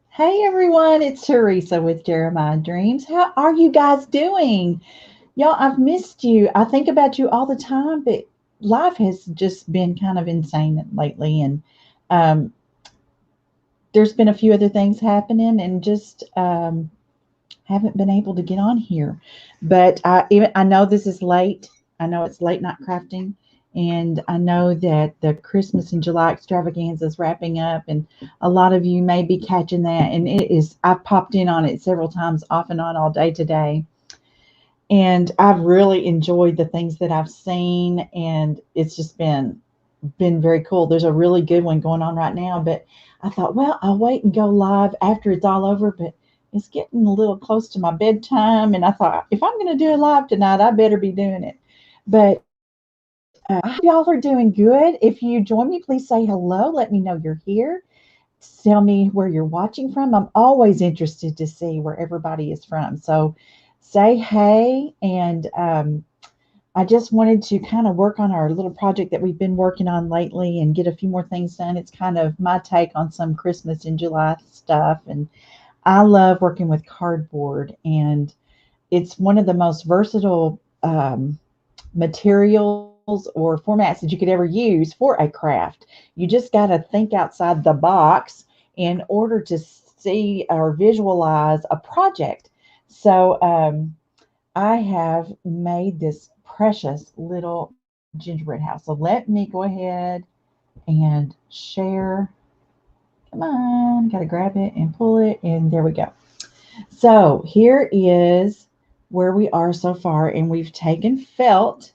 Hey everyone, it's Teresa with Jeremiah Dreams. How are you guys doing? Y'all, I've missed you. I think about you all the time, but life has just been kind of insane lately, and um, there's been a few other things happening, and just haven't been able to get on here. But I know this is late. I know it's late night crafting, and I know that the Christmas in July extravaganza is wrapping up, and a lot of you may be catching that. And it is. I've popped in on it several times, off and on, all day today, and I've really enjoyed the things that I've seen, and it's just been very cool. There's a really good one going on right now, but I thought, well, I'll wait and go live after it's all over, but it's getting a little close to my bedtime, and I thought, if I'm going to do a live tonight, I better be doing it. But I hope y'all are doing good. If you join me, please say hello. Let me know you're here. Tell me where you're watching from. I'm always interested to see where everybody is from. So say hey, and I just wanted to kind of work on our little project that we've been working on lately and get a few more things done. It's kind of my take on some Christmas in July stuff. And I love working with cardboard, and it's one of the most versatile materials or formats that you could ever use for a craft. You just got to think outside the box in order to see or visualize a project. So, I have made this precious little gingerbread house. So let me go ahead and share. Come on, got to grab it and pull it, and there we go. So here is where we are so far, and we've taken felt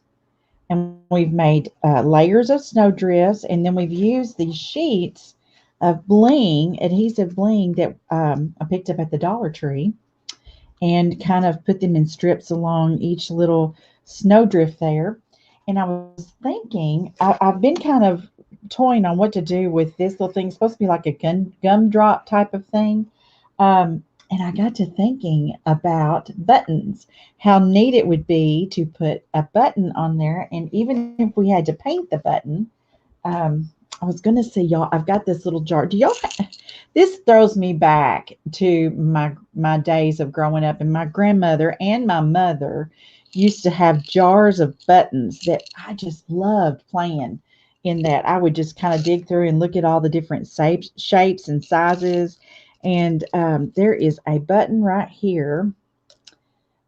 and we've made layers of snowdrifts, and then we've used these sheets of bling, adhesive bling that I picked up at the Dollar Tree, and kind of put them in strips along each little snowdrift there. And I was thinking, I've been kind of toying on what to do with this little thing. It's supposed to be like a gumdrop type of thing. And I got to thinking about buttons, how neat it would be to put a button on there. And even if we had to paint the button, um, I was going to say, y'all, I've got this little jar. Do y'all? This throws me back to my days of growing up, and my grandmother and my mother used to have jars of buttons that I just loved playing in that. I would just kind of dig through and look at all the different shapes and sizes. And there is a button right here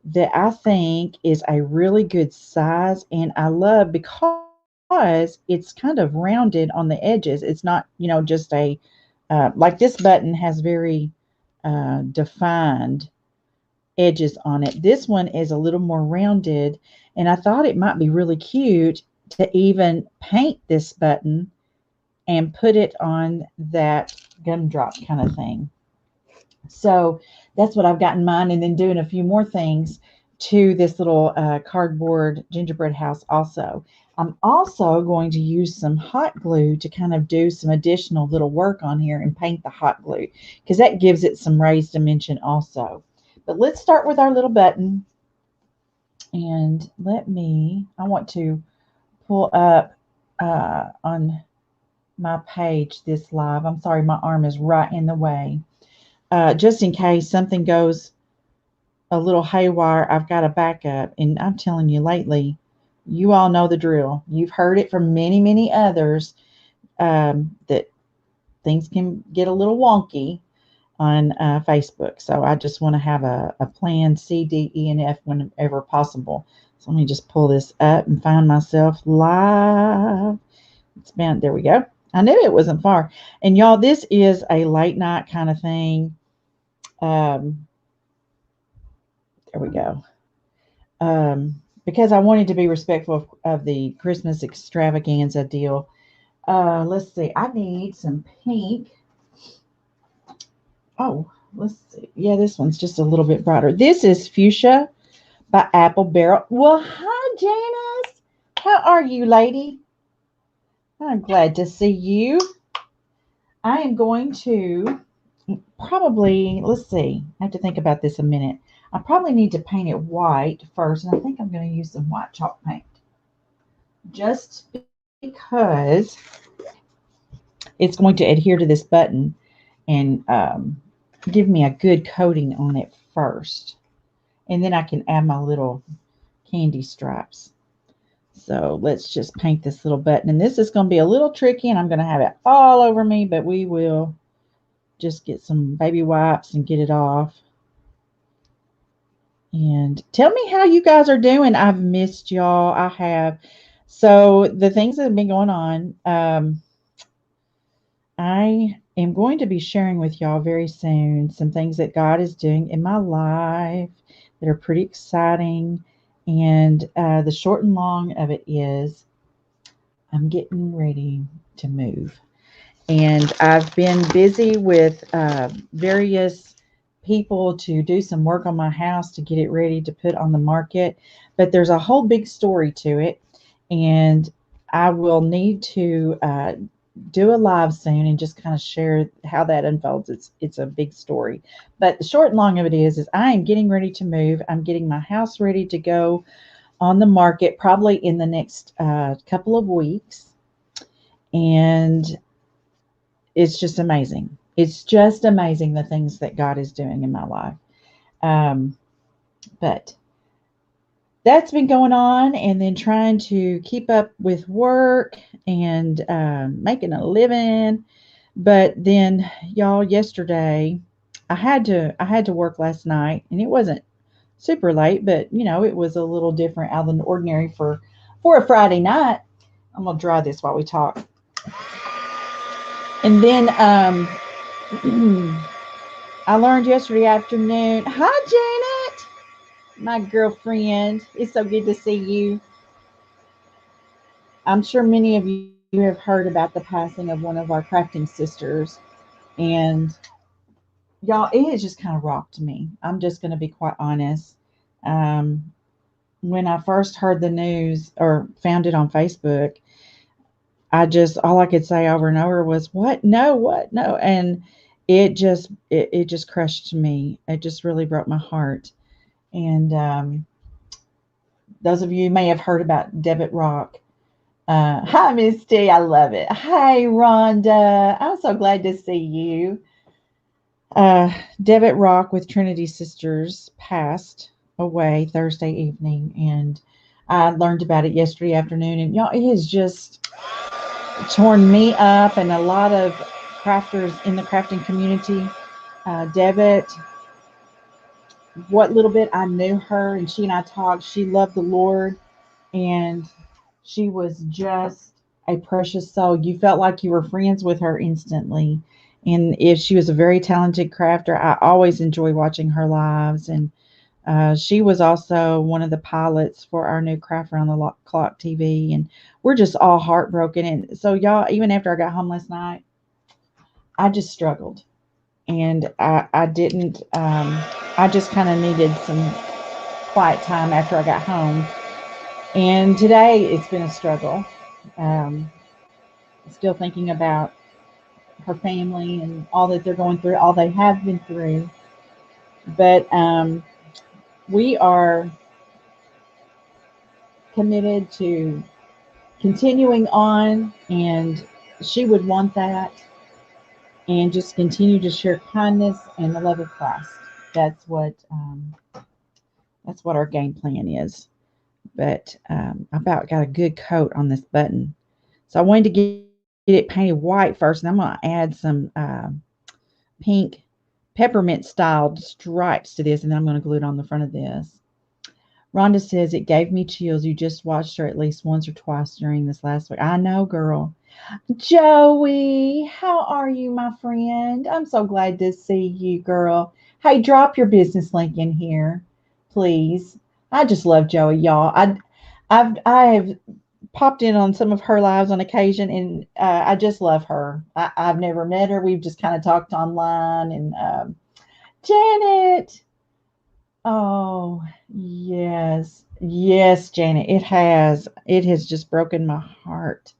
that I think is a really good size, and I love because it's kind of rounded on the edges. It's not, just like this button has very defined edges on it. This one is a little more rounded, and I thought it might be really cute to even paint this button and put it on that gumdrop kind of thing. So that's what I've got in mind, and then doing a few more things to this little cardboard gingerbread house also. I'm also going to use some hot glue to kind of do some additional little work on here and paint the hot glue, because that gives it some raised dimension also. But let's start with our little button. And I want to pull up on my page this live. I'm sorry, my arm is right in the way. Just in case something goes a little haywire, I've got a backup. And I'm telling you, lately, you all know the drill. You've heard it from many, many others, that things can get a little wonky on Facebook. So I just want to have a plan C, D, E, and F whenever possible. So let me just pull this up and find myself live. It's been, there we go. I knew it wasn't far. And y'all, this is a late night kind of thing. There we go. Because I wanted to be respectful of the Christmas extravaganza deal. Let's see. I need some pink. Oh, let's see. Yeah, this one's just a little bit brighter. This is Fuchsia by Apple Barrel. Well, hi, Janice. How are you, lady? I'm glad to see you. I am going to probably, let's see, I have to think about this a minute. I probably need to paint it white first, and I think I'm going to use some white chalk paint just because it's going to adhere to this button and give me a good coating on it first. And then I can add my little candy stripes. So let's just paint this little button. And this is going to be a little tricky, and I'm going to have it all over me, but we will just get some baby wipes and get it off. And tell me how you guys are doing. I've missed y'all. I have. So the things that have been going on, I am going to be sharing with y'all very soon some things that God is doing in my life that are pretty exciting. And the short and long of it is I'm getting ready to move. And I've been busy with various people to do some work on my house to get it ready to put on the market. But there's a whole big story to it. And I will need to do a live soon and just kind of share how that unfolds. It's a big story. But the short and long of it is I am getting ready to move. I'm getting my house ready to go on the market probably in the next couple of weeks. And it's just amazing. It's just amazing the things that God is doing in my life. But that's been going on, and then trying to keep up with work and making a living. But then, y'all, yesterday I had to work last night, and it wasn't super late, but it was a little different out of the ordinary for a Friday night. I'm gonna dry this while we talk. And then I learned yesterday afternoon. Hi, Janet, my girlfriend. It's so good to see you. I'm sure many of you have heard about the passing of one of our crafting sisters. And y'all, it has just kind of rocked me. I'm just going to be quite honest. Um, when I first heard the news or found it on Facebook, all I could say over and over was, what? No, what? No. And it just crushed me. It just really broke my heart. And those of you may have heard about Debit Rock. Hi, Misty. I love it. Hi, Rhonda. I'm so glad to see you. Debit Rock with Trinity Sisters passed away Thursday evening, and I learned about it yesterday afternoon. And y'all, it has just torn me up and a lot of crafters in the crafting community. Debit, what little bit I knew her and she and I talked, she loved the Lord, and she was just a precious soul. You felt like you were friends with her instantly. And if she was a very talented crafter, I always enjoy watching her lives. And she was also one of the pilots for our new Craft Around the Clock TV. And we're just all heartbroken. And so, y'all, even after I got home last night, I just struggled. And I didn't, I just kind of needed some quiet time after I got home. And today it's been a struggle. Still thinking about her family and all that they're going through, all they have been through. But we are committed to continuing on, and she would want that, and just continue to share kindness and the love of Christ. That's what our game plan is. But I about got a good coat on this button, so I wanted to get it painted white first, and I'm going to add some pink peppermint styled stripes to this, and then I'm going to glue it on the front of this. Rhonda says it gave me chills. You just watched her at least once or twice during this last week. I know, girl. Joey, how are you, my friend? I'm so glad to see you, girl. Hey, drop your business link in here, please. I just love Joey, y'all. I have popped in on some of her lives on occasion, and I just love her. I've never met her. We've just kind of talked online. And Janet, oh yes, yes, Janet, it has just broken my heart,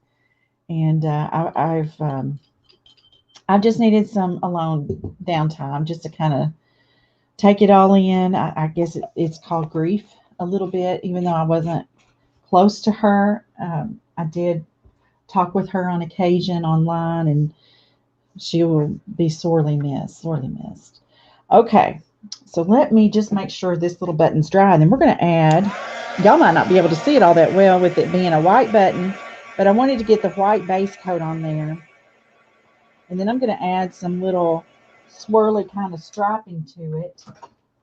and I've just needed some alone downtime just to kind of take it all in. I guess it's called grief a little bit, even though I wasn't close to her. I did talk with her on occasion online, and she will be sorely missed, sorely missed. Okay, so let me just make sure this little button's dry, and then we're going to add, y'all might not be able to see it all that well with it being a white button, but I wanted to get the white base coat on there. And then I'm going to add some little swirly kind of striping to it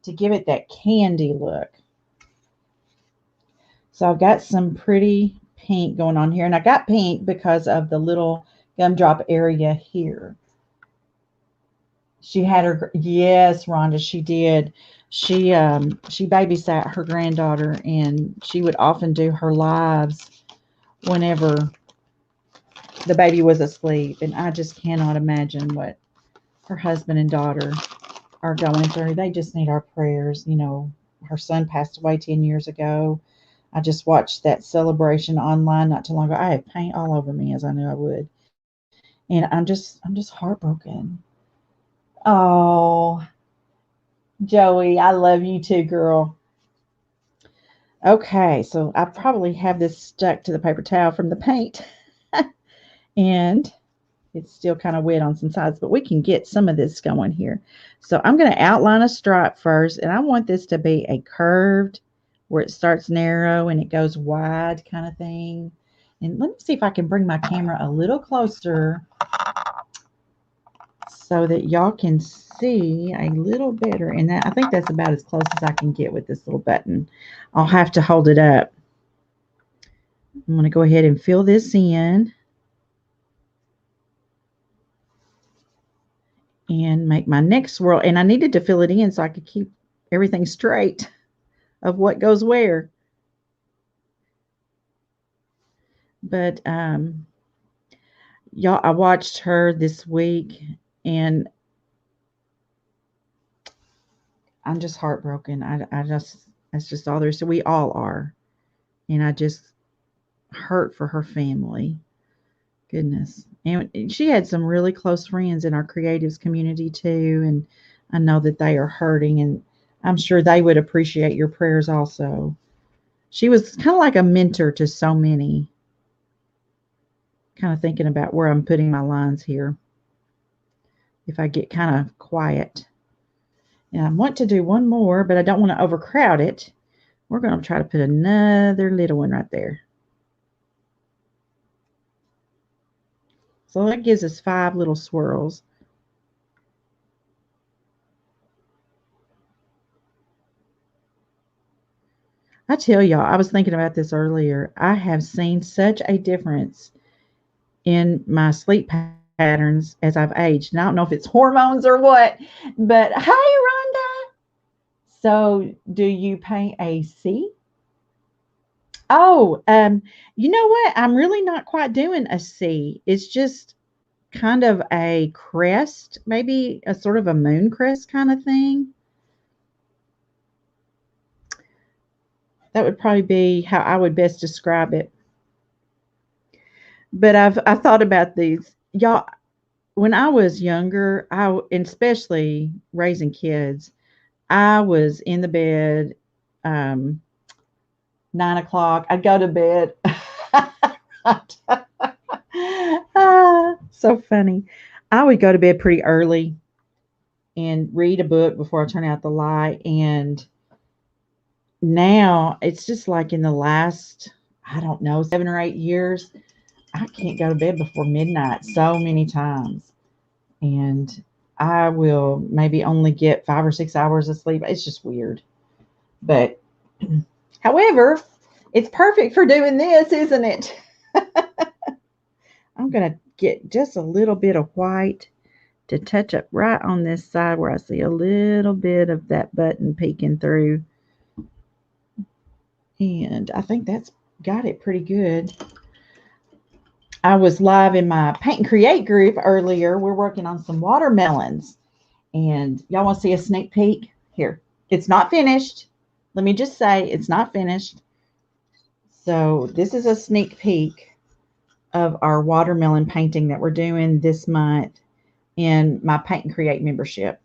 to give it that candy look. So I've got some pretty pink going on here, and I got pink because of the little gumdrop area here. She had her, yes, Rhonda, she did. She babysat her granddaughter, and she would often do her lives whenever the baby was asleep. And I just cannot imagine what her husband and daughter are going through. They just need our prayers. You know, her son passed away 10 years ago. I just watched that celebration online not too long ago. I had paint all over me, as I knew I would. And I'm just heartbroken. Oh, Joey, I love you too, girl. Okay, so I probably have this stuck to the paper towel from the paint. And it's still kind of wet on some sides, but we can get some of this going here. So I'm going to outline a stripe first, and I want this to be a curved, where it starts narrow and it goes wide kind of thing. And let me see if I can bring my camera a little closer so that y'all can see a little better. And that, I think that's about as close as I can get with this little button. I'll have to hold it up. I'm going to go ahead and fill this in and make my next swirl. And I needed to fill it in so I could keep everything straight of what goes where. But y'all, I watched her this week, and I'm just heartbroken. That's just all there is. So we all are. And I just hurt for her family. Goodness. And she had some really close friends in our creatives community too. And I know that they are hurting, and I'm sure they would appreciate your prayers also. She was kind of like a mentor to so many. Kind of thinking about where I'm putting my lines here. If I get kind of quiet. And I want to do one more, but I don't want to overcrowd it. We're going to try to put another little one right there. So that gives us 5 little swirls. I tell y'all, I was thinking about this earlier. I have seen such a difference in my sleep patterns as I've aged. And I don't know if it's hormones or what, but hey, Rhonda. So do you paint a C? Oh, you know what? I'm really not quite doing a C. It's just kind of a crest, maybe a sort of a moon crest kind of thing. That would probably be how I would best describe it. But I thought about these. Y'all, when I was younger, and especially raising kids, I was in the bed 9 o'clock. I'd go to bed. So funny. I would go to bed pretty early and read a book before I turn out the light. And now it's just like in the last, I don't know, 7 or 8 years, I can't go to bed before midnight so many times. And I will maybe only get 5 or 6 hours of sleep. It's just weird. But however, it's perfect for doing this, isn't it? I'm going to get just a little bit of white to touch up right on this side where I see a little bit of that button peeking through. And I think that's got it pretty good. I was live in my Paint and Create group earlier. We're working on some watermelons. And y'all want to see a sneak peek? Here. It's not finished. Let me just say it's not finished. So this is a sneak peek of our watermelon painting that we're doing this month in my Paint and Create membership.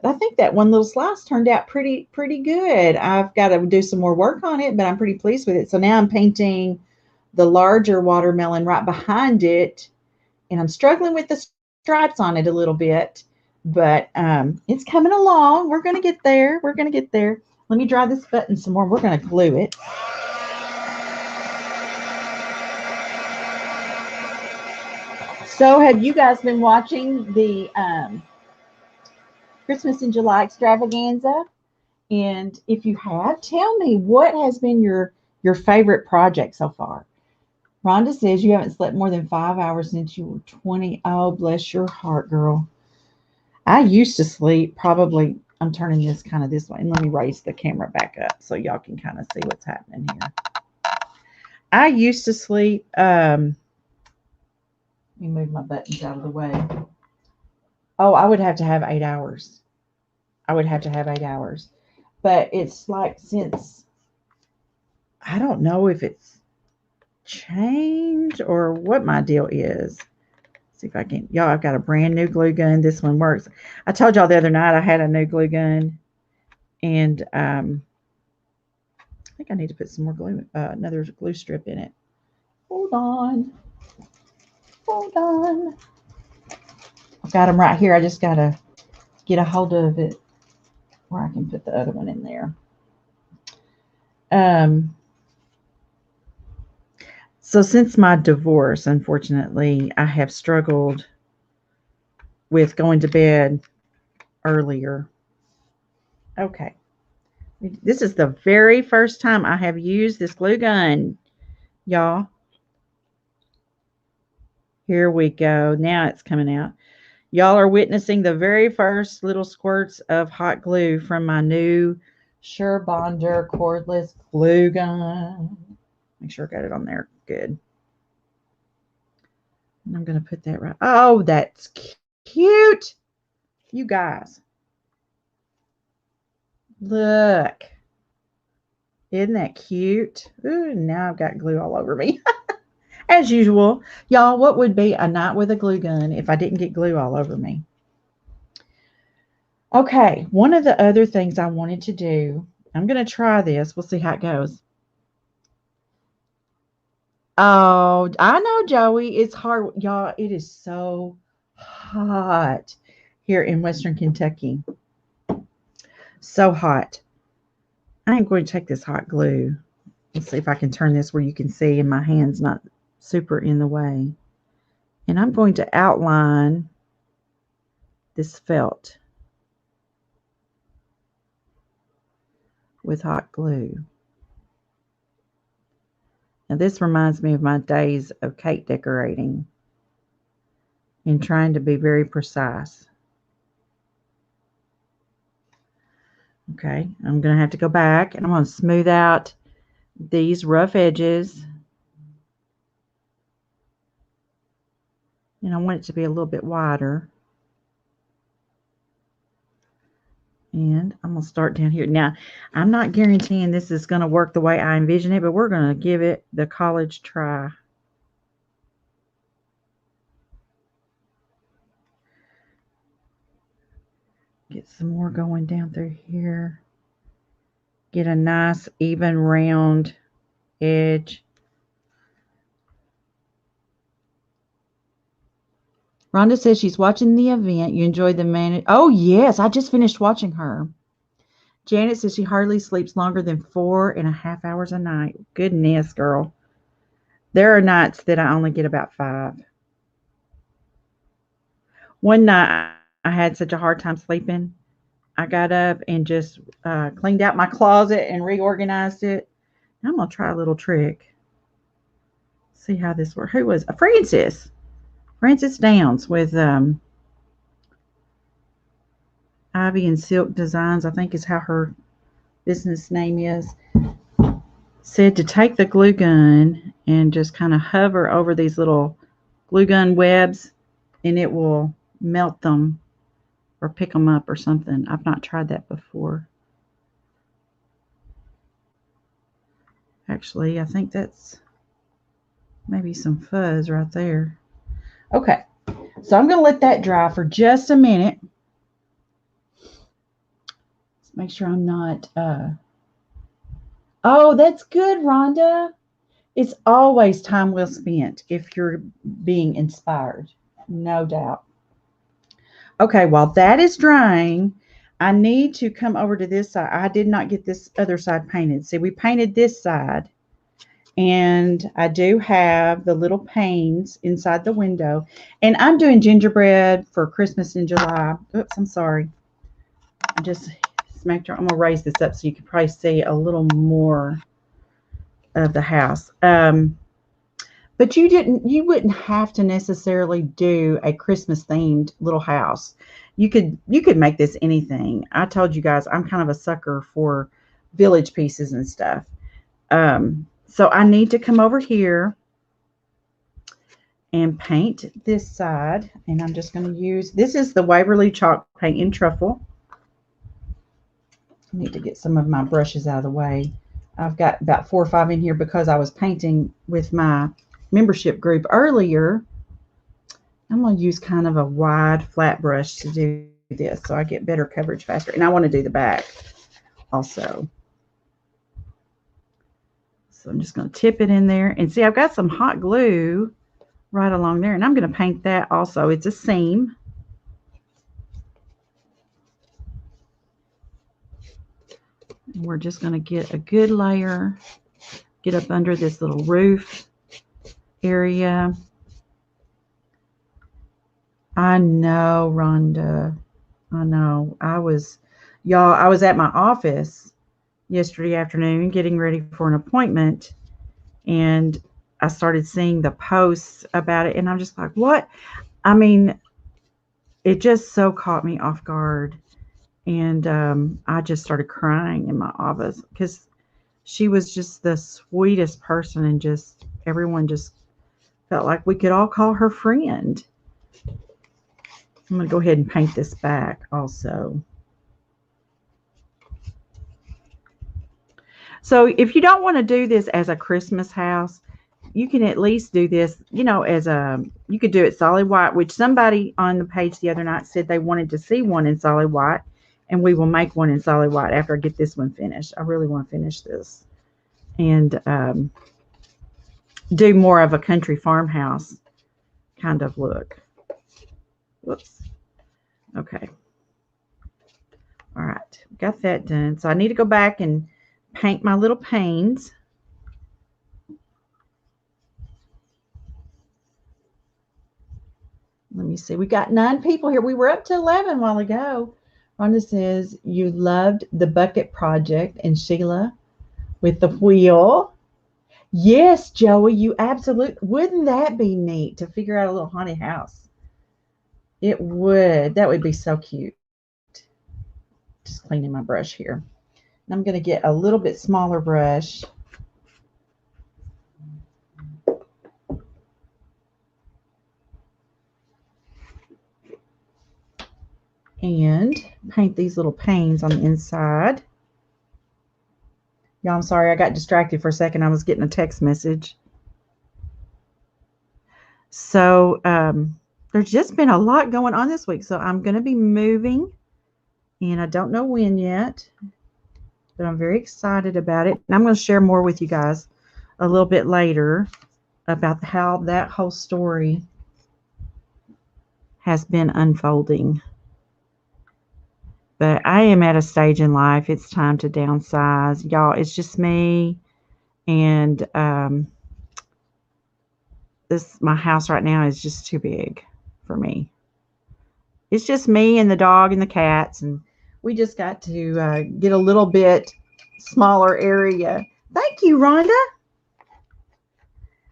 But I think that one little slice turned out pretty good. I've got to do some more work on it, but I'm pretty pleased with it. So now I'm painting the larger watermelon right behind it, and I'm struggling with the stripes on it a little bit, but it's coming along. We're going to get there. We're going to get there. Let me dry this button some more. We're going to glue it. So have you guys been watching the Christmas in July extravaganza? And if you have, tell me, what has been your favorite project so far? Rhonda says you haven't slept more than 5 hours since you were 20. Oh, bless your heart, girl. I used to sleep probably, I'm turning this kind of this way. And let me raise the camera back up so y'all can kind of see what's happening here. I used to sleep, let me move my buttons out of the way. Oh, I would have to have 8 hours. I would have to have 8 hours. But it's like since, I don't know if it's changed or what my deal is. See if I can, y'all, I've got a brand new glue gun. This one works. I told y'all the other night I had a new glue gun, and I think I need to put some more glue, another glue strip in it. Hold on. Hold on. I've got them right here. I just got to get a hold of it where I can put the other one in there. So since my divorce, unfortunately, I have struggled with going to bed earlier. Okay. This is the very first time I have used this glue gun, y'all. Here we go. Now it's coming out. Y'all are witnessing the very first little squirts of hot glue from my new Surebonder cordless glue gun. Make sure I got it on there. Good. And I'm going to put that right. Oh, that's cute. You guys. Look. Isn't that cute? Ooh, now I've got glue all over me. As usual. Y'all, what would be a night with a glue gun if I didn't get glue all over me? Okay, one of the other things I wanted to do, I'm going to try this. We'll see how it goes. Oh, I know, Joey. It's hard. Y'all, it is so hot here in Western Kentucky. So hot. I am going to take this hot glue. Let's see if I can turn this where you can see and my hand's not super in the way. And I'm going to outline this felt with hot glue. Now this reminds me of my days of cake decorating and trying to be very precise. Okay, I'm going to have to go back and I'm going to smooth out these rough edges. And I want it to be a little bit wider. And I'm going to start down here. Now, I'm not guaranteeing this is going to work the way I envision it, but we're going to give it the college try. Get some more going down through here. Get a nice, even, round edge. Rhonda says she's watching the event. You enjoyed the man. Oh, yes. I just finished watching her. Janet says she hardly sleeps longer than 4.5 hours a night. Goodness, girl. There are nights that I only get about 5. One night I had such a hard time sleeping. I got up and just cleaned out my closet and reorganized it. I'm going to try a little trick. See how this works. Who was it? Frances. Frances Downs with Ivy and Silk Designs, I think is how her business name is, said to take the glue gun and just kind of hover over these little glue gun webs and it will melt them or pick them up or something. I've not tried that before. Actually, I think that's maybe some fuzz right there. Okay, so I'm going to let that dry for just a minute. Let's make sure I'm not... Oh, that's good, Rhonda. It's always time well spent if you're being inspired, no doubt. Okay, while that is drying, I need to come over to this side. I did not get this other side painted. See, we painted this side, and I do have the little panes inside the window. And I'm doing gingerbread for Christmas in July. Oops, I'm sorry. I just smacked her. I'm gonna raise this up so you can probably see a little more of the house. But you wouldn't have to necessarily do a Christmas themed little house. You could make this anything. I told you guys I'm kind of a sucker for village pieces and stuff. So I need to come over here and paint this side. And I'm just going to use, this is the Waverly Chalk Paint in Truffle. I need to get some of my brushes out of the way. I've got about 4 or 5 in here because I was painting with my membership group earlier. I'm going to use kind of a wide flat brush to do this so I get better coverage faster. And I want to do the back also. So I'm just going to tip it in there. And see, I've got some hot glue right along there. And I'm going to paint that also. It's a seam. And we're just going to get a good layer, get up under this little roof area. I know, Rhonda. I know. Y'all, I was at my office yesterday afternoon getting ready for an appointment, and I started seeing the posts about it, and I'm just like, what? I mean, it just so caught me off guard. And I just started crying in my office because she was just the sweetest person, and just everyone just felt like we could all call her friend. I'm going to go ahead and paint this back also. So if you don't want to do this as a Christmas house, you can at least do this, you could do it solid white, which somebody on the page the other night said they wanted to see one in solid white, and we will make one in solid white after I get this one finished. I really want to finish this and do more of a country farmhouse kind of look. Whoops. Okay. All right. Got that done. So I need to go back and paint my little panes. Let me see. We got 9 people here. We were up to 11 a while ago. Rhonda says, you loved the bucket project, and Sheila with the wheel. Yes, Joey, you absolutely. Wouldn't that be neat to figure out a little haunted house? It would. That would be so cute. Just cleaning my brush here. And I'm going to get a little bit smaller brush. And paint these little panes on the inside. Y'all, I'm sorry, I got distracted for a second. I was getting a text message. So there's just been a lot going on this week. So I'm going to be moving, and I don't know when yet, but I'm very excited about it. And I'm going to share more with you guys a little bit later about how that whole story has been unfolding. But I am at a stage in life. It's time to downsize. Y'all, it's just me. And my house right now is just too big for me. It's just me and the dog and the cats. And we just got to get a little bit smaller area. Thank you, Rhonda.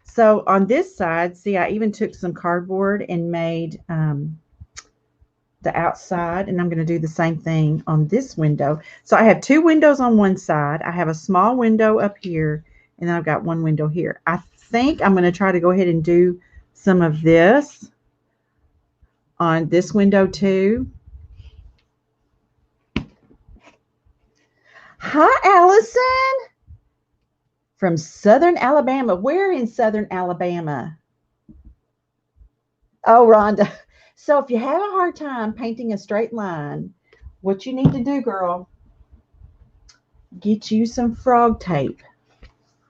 So on this side, see, I even took some cardboard and made the outside, and I'm going to do the same thing on this window. So I have 2 windows on one side. I have a small window up here, and then I've got 1 window here. I think I'm going to try to go ahead and do some of this on this window too. Hi, Allison from Southern Alabama. Where in Southern Alabama? Oh, Rhonda. So if you have a hard time painting a straight line, what you need to do, girl, get you some frog tape.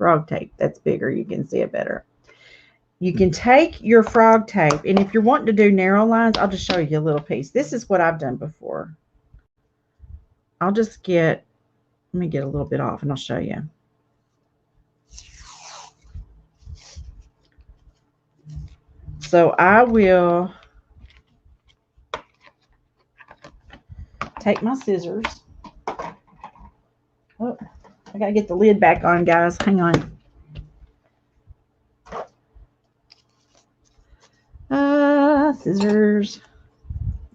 frog tape. That's bigger. You can see it better. You can take your frog tape, and if you're wanting to do narrow lines, I'll just show you a little piece. This is what I've done before. I'll just let me get a little bit off and I'll show you. So I will take my scissors. Oh, I got to get the lid back on, guys. Hang on. Scissors.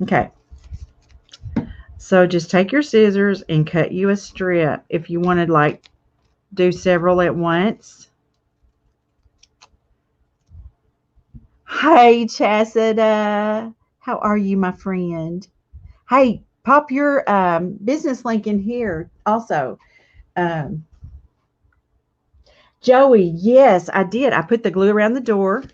Okay. So just take your scissors and cut you a strip if you want to like do several at once. Hey, Chassida. How are you, my friend? Hey, pop your business link in here also. Joey, yes, I did. I put the glue around the door.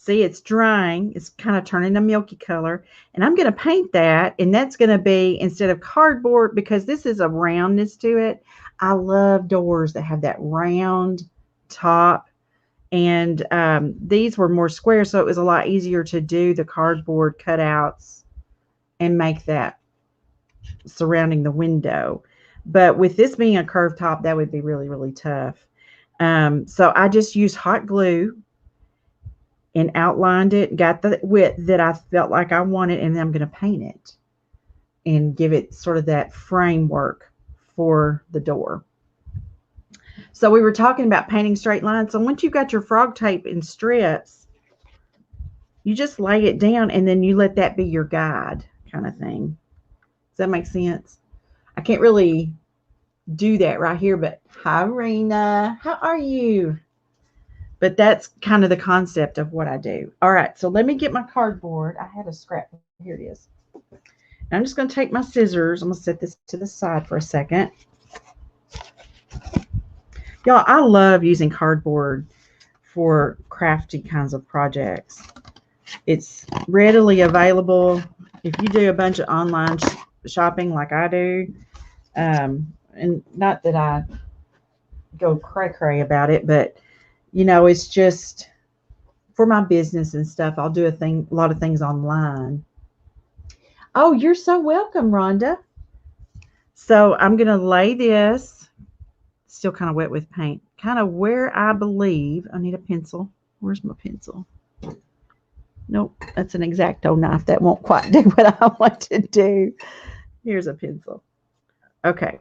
See, it's drying. It's kind of turning a milky color. And I'm going to paint that. And that's going to be, instead of cardboard, because this is a roundness to it. I love doors that have that round top. And these were more square, so it was a lot easier to do the cardboard cutouts and make that surrounding the window. But with this being a curved top, that would be really, really tough. So I just used hot glue and outlined it, got the width that I felt like I wanted, and then I'm going to paint it and give it sort of that framework for the door. So we were talking about painting straight lines. So once you've got your frog tape in strips, you just lay it down and then you let that be your guide kind of thing. Does that make sense? I can't really do that right here, but hi, Rena. How are you? But that's kind of the concept of what I do. All right, so let me get my cardboard. I had a scrap. Here it is. And I'm just going to take my scissors. I'm going to set this to the side for a second. Y'all, I love using cardboard for crafty kinds of projects. It's readily available. If you do a bunch of online shopping like I do, and not that I go cray-cray about it, but you know, it's just for my business and stuff. I'll do a lot of things online. Oh, you're so welcome, Rhonda. So I'm going to lay this, still kind of wet with paint, kind of where I believe I need a pencil. Where's my pencil? Nope, that's an X-Acto knife. That won't quite do what I want to do. Here's a pencil. Okay.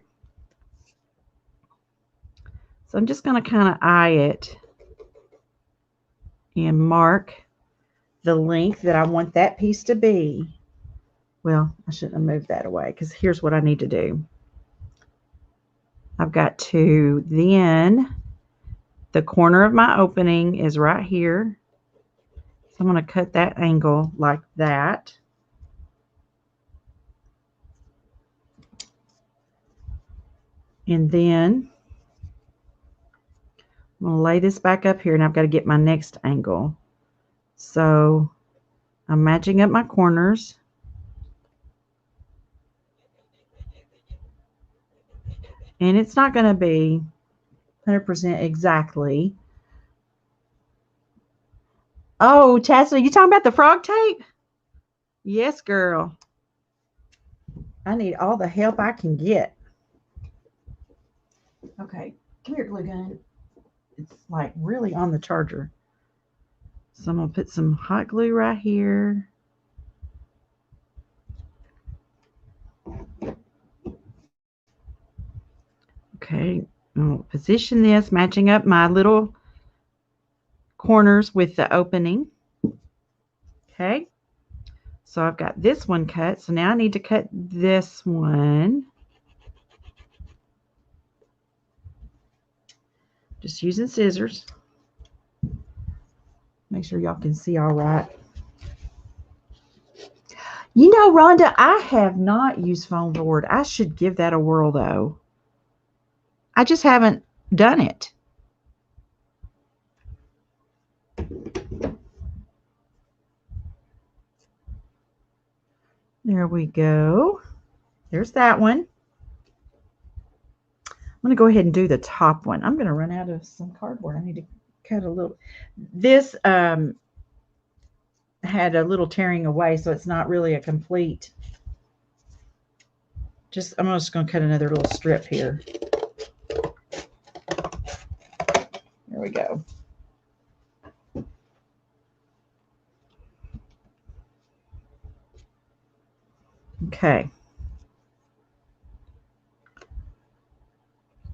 So I'm just going to kind of eye it and mark the length that I want that piece to be. Well, I shouldn't have moved that away because here's what I need to do. I've got to then, the corner of my opening is right here. So I'm going to cut that angle like that. And then I'm going to lay this back up here and I've got to get my next angle. So I'm matching up my corners. And it's not going to be 100% exactly. Oh, Chastity, are you talking about the frog tape? Yes, girl. I need all the help I can get. Okay, come here, glue gun. It's like really on the charger. So I'm going to put some hot glue right here. Okay, I'll position this, matching up my little corners with the opening. Okay, so I've got this one cut. So now I need to cut this one. Just using scissors. Make sure y'all can see all right. You know, Rhonda, I have not used foam board. I should give that a whirl, though. I just haven't done it. There we go. There's that one. going to go ahead and do the top one. I'm going to run out of some cardboard. I need to cut a little. This had a little tearing away, so it's not really a complete. I'm just going to cut another little strip here. There we go. Okay.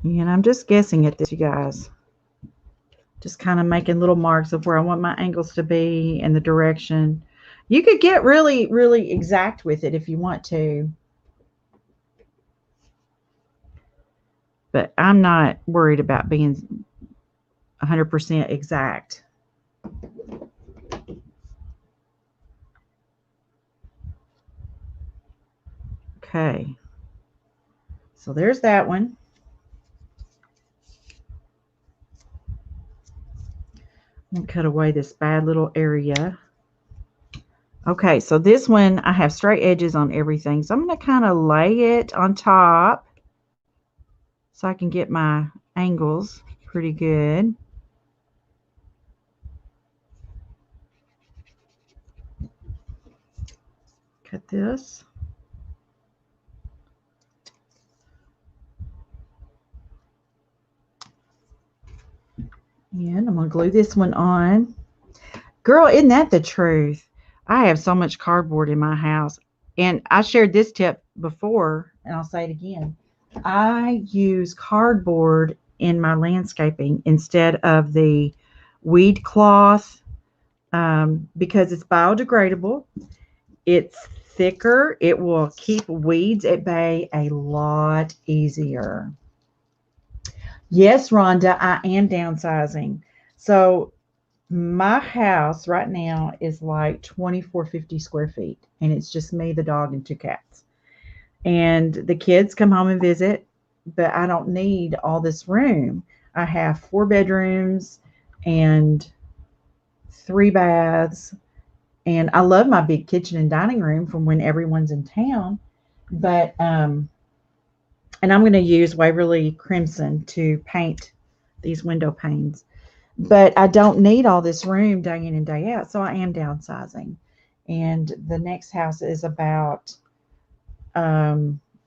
And I'm just guessing at this, you guys. Just kind of making little marks of where I want my angles to be and the direction. You could get really, really exact with it if you want to. But I'm not worried about being 100% exact. Okay. So there's that one. I'm going to cut away this bad little area. Okay, so this one, I have straight edges on everything. So I'm going to kind of lay it on top so I can get my angles pretty good. Cut this. And I'm going to glue this one on. Girl, isn't that the truth? I have so much cardboard in my house. And I shared this tip before, and I'll say it again. I use cardboard in my landscaping instead of the weed cloth because it's biodegradable. It's thicker. It will keep weeds at bay a lot easier. Yes, Rhonda, I am downsizing. So my house right now is like 2,450 square feet, and it's just me, the dog, and 2 cats. And the kids come home and visit, but I don't need all this room. I have 4 bedrooms and 3 baths, and I love my big kitchen and dining room from when everyone's in town. But and I'm going to use Waverly Crimson to paint these window panes. But I don't need all this room day in and day out, so I am downsizing. And the next house is about a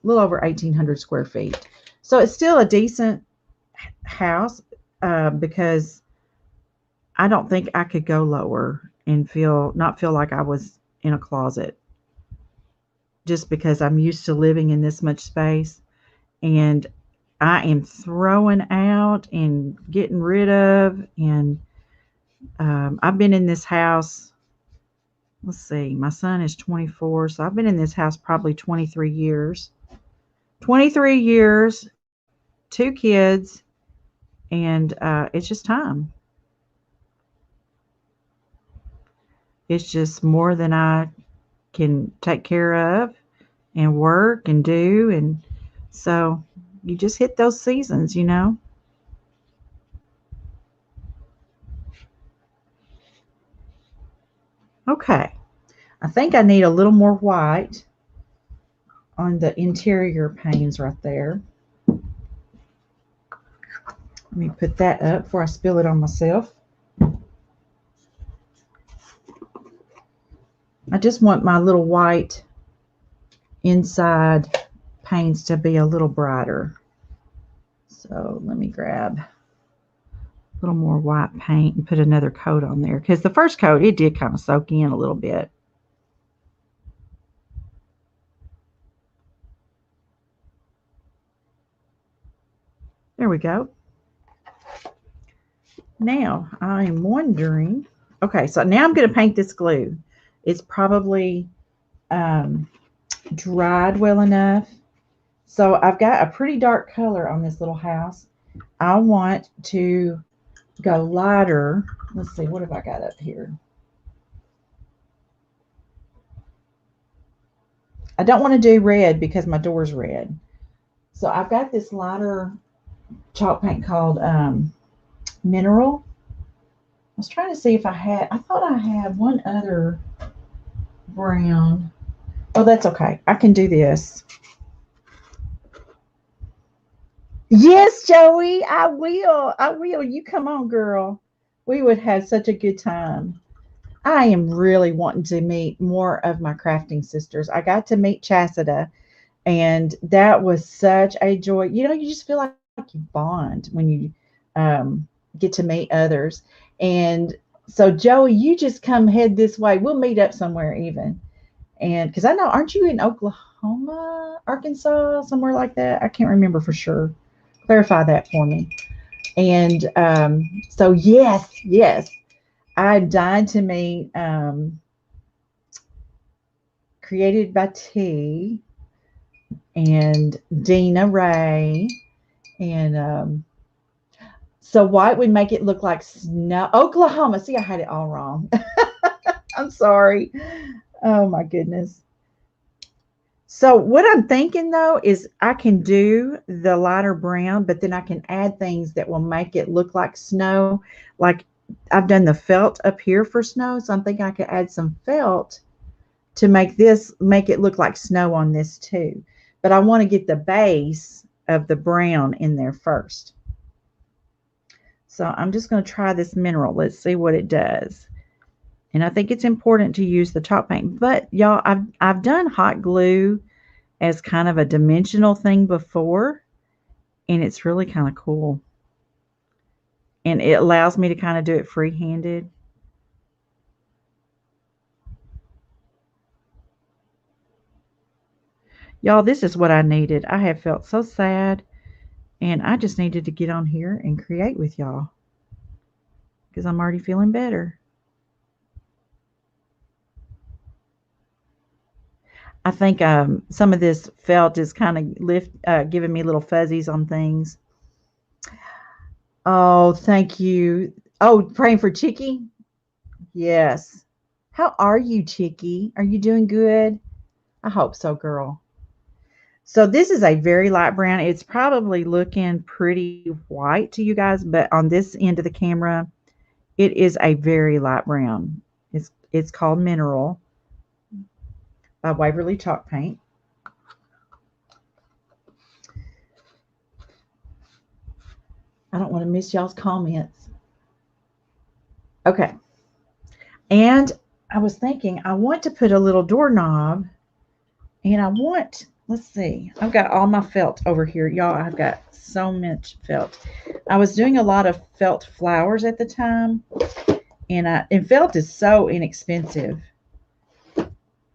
little over 1,800 square feet. So it's still a decent house because I don't think I could go lower and not feel like I was in a closet, just because I'm used to living in this much space. And I am throwing out and getting rid of. And I've been in this house, let's see, my son is 24. So I've been in this house probably 23 years. 23 years, 2 kids, and it's just time. It's just more than I can take care of and work and do. And so you just hit those seasons, you know. Okay. I think I need a little more white on the interior panes right there. Let me put that up before I spill it on myself. I just want my little white inside panes to be a little brighter. So let me grab a little more white paint and put another coat on there, because the first coat, it did kind of soak in a little bit. There we go. Now I'm wondering, okay, so now I'm going to paint this glue. It's probably dried well enough. So I've got a pretty dark color on this little house. I want to go lighter. Let's see, what have I got up here? I don't want to do red because my door's red. So I've got this lighter chalk paint called Mineral. I was trying to see if I thought I had one other brown. Oh, that's okay. I can do this. Yes, Joey, I will. I will. You come on, girl. We would have such a good time. I am really wanting to meet more of my crafting sisters. I got to meet Chastita, and that was such a joy. You just feel like you bond when you um, get to meet others. And so, Joey, you just come head this way. We'll meet up somewhere even. And because I know, aren't you in Oklahoma, Arkansas, somewhere like that? I can't remember for sure. Clarify that for me. And so, yes, yes, I died to meet Created by T and Dina Ray. And so, white would make it look like snow. Oklahoma. See, I had it all wrong. I'm sorry. Oh, my goodness. So what I'm thinking though is I can do the lighter brown, but then I can add things that will make it look like snow. Like I've done the felt up here for snow, so I'm thinking I could add some felt to make it look like snow on this too. But I want to get the base of the brown in there first. So I'm just going to try this mineral. Let's see what it does. And I think it's important to use the chalk paint. But y'all, I've done hot glue as kind of a dimensional thing before, and it's really kind of cool. And it allows me to kind of do it free-handed. Y'all, this is what I needed. I have felt so sad, and I just needed to get on here and create with y'all because I'm already feeling better. I think some of this felt is kind of giving me little fuzzies on things. Oh, thank you. Oh, praying for Chicky? Yes. How are you, Chicky? Are you doing good? I hope so, girl. So this is a very light brown. It's probably looking pretty white to you guys, but on this end of the camera, it is a very light brown. It's called Mineral by Waverly Chalk Paint. I don't want to miss y'all's comments. Okay. And I was thinking I want to put a little doorknob, and let's see, I've got all my felt over here. Y'all, I've got so much felt. I was doing a lot of felt flowers at the time, and felt is so inexpensive.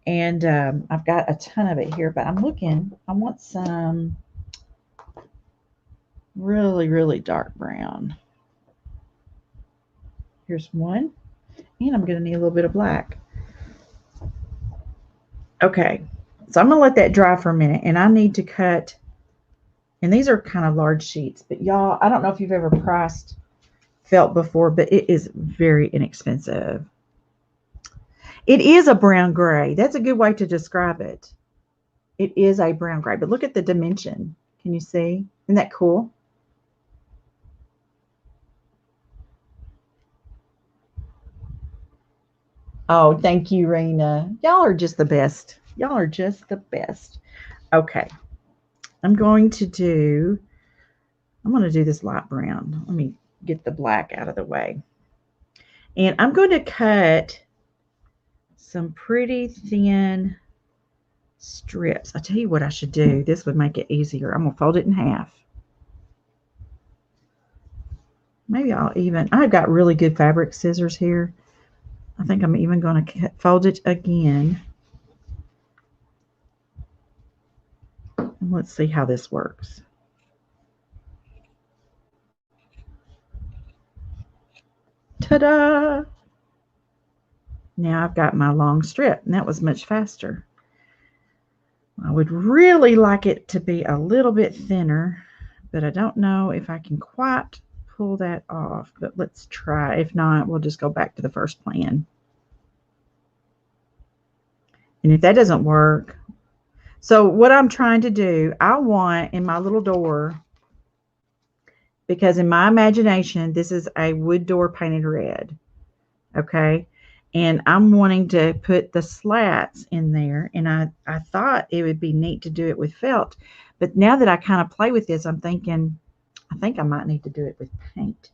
And I've got a ton of it here, but I want some really, really dark brown. Here's one, and I'm going to need a little bit of black. Okay, so I'm going to let that dry for a minute, and I need to cut, and these are kind of large sheets, but y'all, I don't know if you've ever priced felt before, but it is very inexpensive. It is a brown gray. That's a good way to describe it. It is a brown gray, but look at the dimension. Can you see? Isn't that cool? Oh, thank you, Rena. Y'all are just the best. Y'all are just the best. Okay. I'm going to do this light brown. Let me get the black out of the way. And I'm going to cut some pretty thin strips. I tell you what I should do. This would make it easier. I'm going to fold it in half. Maybe I've got really good fabric scissors here. I think I'm even going to fold it again. And let's see how this works. Ta-da! Now I've got my long strip, and that was much faster. I would really like it to be a little bit thinner, but I don't know if I can quite pull that off, but let's try. If not, we'll just go back to the first plan. And if that doesn't work, so what I'm trying to do, I want in my little door, because in my imagination, this is a wood door painted red. Okay. And I'm wanting to put the slats in there. And I thought it would be neat to do it with felt. But now that I kind of play with this, I'm thinking I think I might need to do it with paint.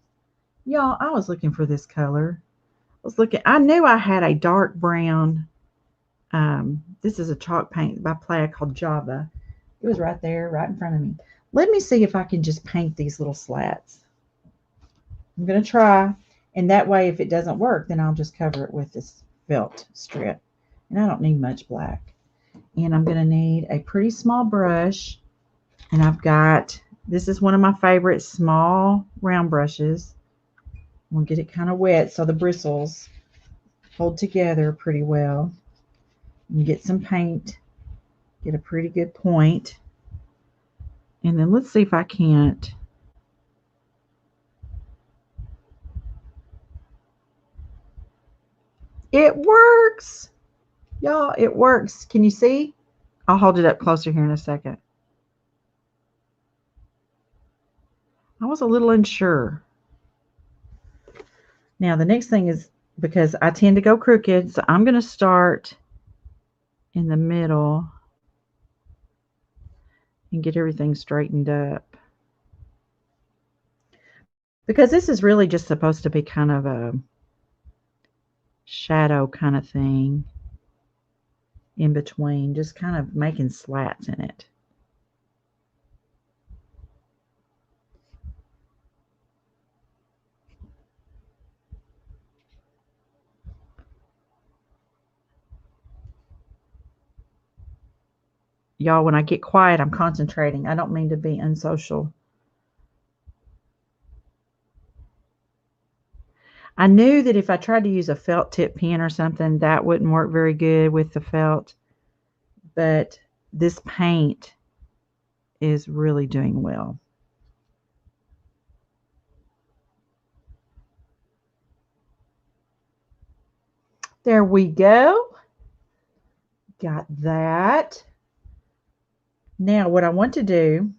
Y'all, I was looking for this color. I knew I had a dark brown. This is a chalk paint by Playa called Java. It was right there, right in front of me. Let me see if I can just paint these little slats. I'm going to try, and that way if it doesn't work, then I'll just cover it with this felt strip. And I don't need much black. And I'm going to need a pretty small brush, and this is one of my favorite small round brushes. I'm going to get it kind of wet so the bristles hold together pretty well. And get some paint, get a pretty good point. And then let's see if I can't. It works! Y'all, it works. Can you see? I'll hold it up closer here in a second. I was a little unsure. Now, the next thing is, because I tend to go crooked, so I'm going to start in the middle and get everything straightened up. Because this is really just supposed to be kind of a shadow kind of thing in between, just kind of making slats in it. Y'all, when I get quiet, I'm concentrating. I don't mean to be unsocial. I knew that if I tried to use a felt tip pen or something, that wouldn't work very good with the felt. But this paint is really doing well. There we go. Got that. Now what I want to do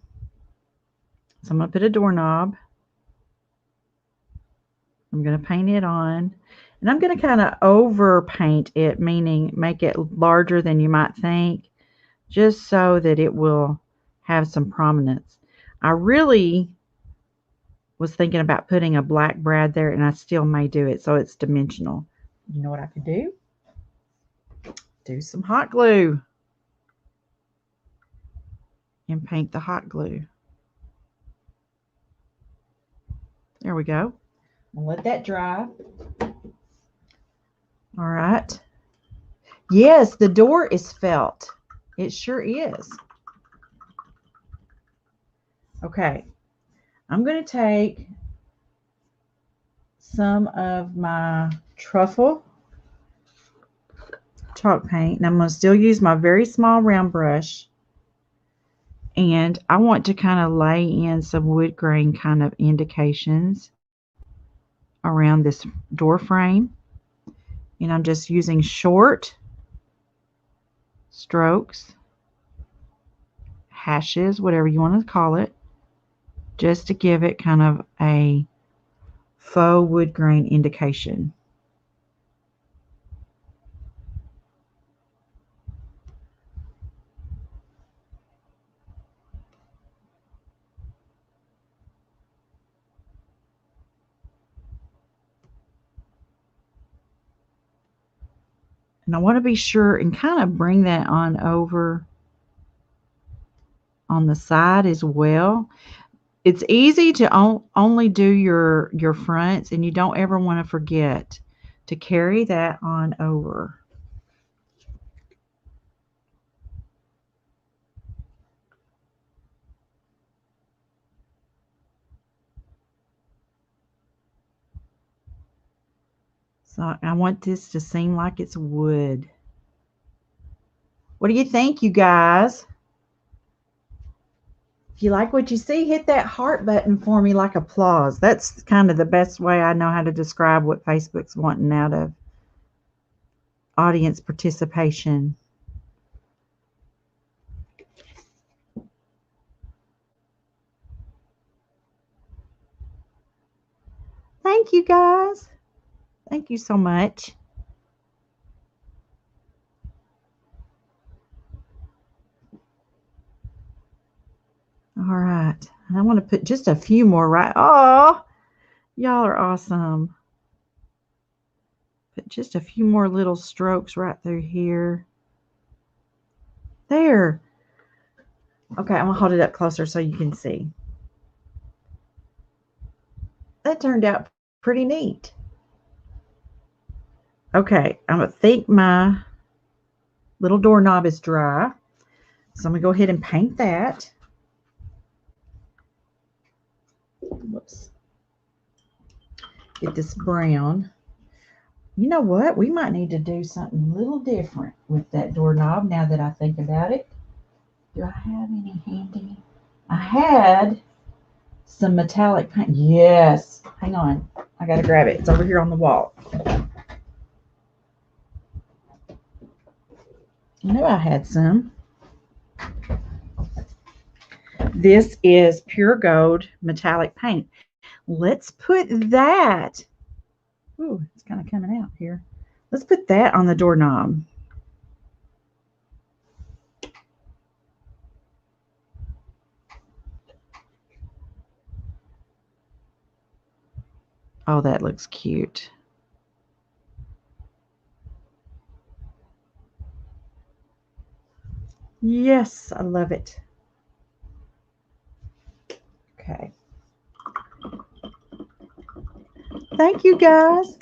is I'm going to put a doorknob. I'm going to paint it on. And I'm going to kind of over paint it, meaning make it larger than you might think, just so that it will have some prominence. I really was thinking about putting a black brad there, and I still may do it so it's dimensional. You know what I could do? Do some hot glue and paint the hot glue. There we go. I'll let that dry. All right. Yes, the door is felt. It sure is. Okay. I'm going to take some of my truffle chalk paint, and I'm going to still use my very small round brush. And I want to kind of lay in some wood grain kind of indications around this door frame. And I'm just using short strokes, hashes, whatever you want to call it, just to give it kind of a faux wood grain indication. And I want to be sure and kind of bring that on over on the side as well. It's easy to only do your fronts, and you don't ever want to forget to carry that on over. So I want this to seem like it's wood. What do you think, you guys? If you like what you see, hit that heart button for me like applause. That's kind of the best way I know how to describe what Facebook's wanting out of audience participation. Thank you, guys. Thank you so much. All right. And I want to put just a few more right. Oh, y'all are awesome. Put just a few more little strokes right through here. There. Okay, I'm going to hold it up closer so you can see. That turned out pretty neat. Okay, I'm going to think my little doorknob is dry. So I'm going to go ahead and paint that. Whoops. Get this brown. You know what? We might need to do something a little different with that doorknob now that I think about it. Do I have any handy? I had some metallic paint. Yes. Hang on. I got to grab it. It's over here on the wall. I knew I had some. This is pure gold metallic paint. Let's put that. Ooh, it's kind of coming out here. Let's put that on the doorknob. Oh, that looks cute. Yes, I love it. Okay. Thank you, guys.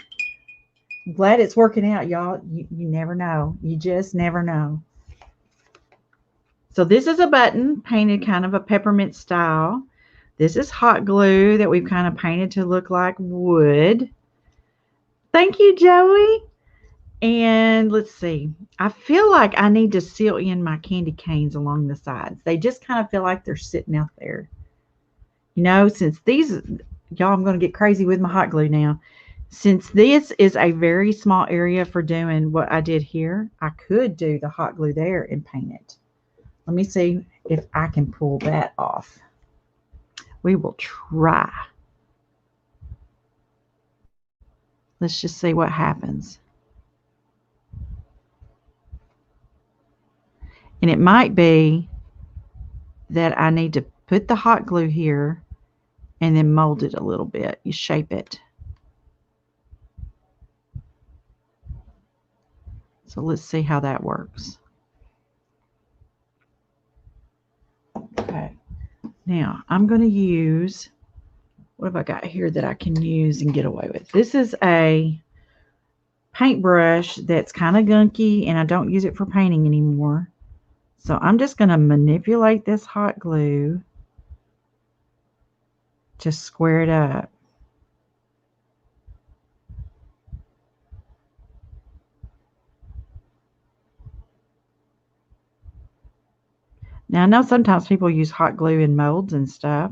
I'm glad it's working out, y'all. You never know. You just never know. So this is a button painted kind of a peppermint style. This is hot glue that we've kind of painted to look like wood. Thank you, Joey. And let's see. I feel like I need to seal in my candy canes along the sides. They just kind of feel like they're sitting out there. You know, since these, y'all, I'm going to get crazy with my hot glue now. Since this is a very small area for doing what I did here, I could do the hot glue there and paint it. Let me see if I can pull that off. We will try. Let's just see what happens. And it might be that I need to put the hot glue here and then mold it a little bit. You shape it. So let's see how that works. Okay. Now I'm going to use, what have I got here that I can use and get away with? This is a paintbrush that's kind of gunky and I don't use it for painting anymore. So I'm just going to manipulate this hot glue to square it up. Now I know sometimes people use hot glue in molds and stuff.